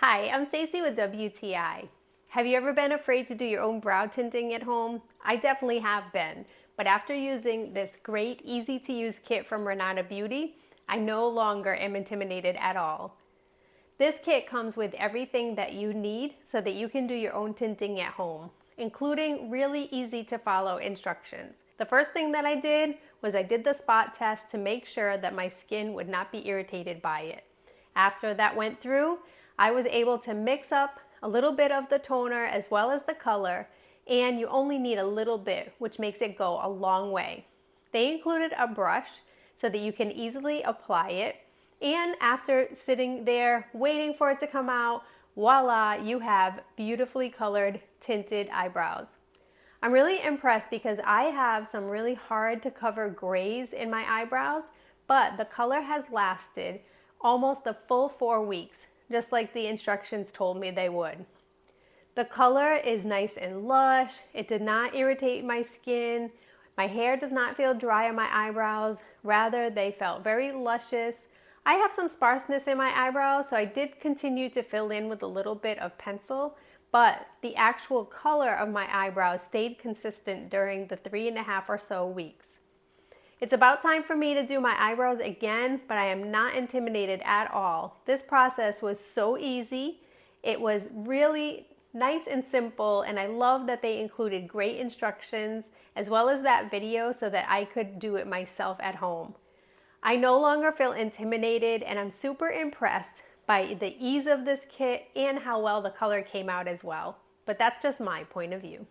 Hi, I'm Stacy with WTI. Have you ever been afraid to do your own brow tinting at home? I definitely have been, but after using this great, easy to use kit from Renata Beauty, I no longer am intimidated at all. This kit comes with everything that you need so that you can do your own tinting at home, including really easy to follow instructions. The first thing that I did was I did the spot test to make sure that my skin would not be irritated by it. After that went through, I was able to mix up a little bit of the toner as well as the color, and you only need a little bit, which makes it go a long way. They included a brush so that you can easily apply it, and after sitting there waiting for it to come out, voila, you have beautifully colored tinted eyebrows. I'm really impressed because I have some really hard to cover grays in my eyebrows, but the color has lasted almost the full 4 weeks, just like the instructions told me they would. The color is nice and lush. It did not irritate my skin. My hair does not feel dry on my eyebrows. Rather, they felt very luscious. I have some sparseness in my eyebrows, so I did continue to fill in with a little bit of pencil, but the actual color of my eyebrows stayed consistent during the 3.5 or so weeks. It's about time for me to do my eyebrows again, but I am not intimidated at all. This process was so easy. It was really nice and simple, and I love that they included great instructions as well as that video so that I could do it myself at home. I no longer feel intimidated, and I'm super impressed by the ease of this kit and how well the color came out as well. But that's just my point of view.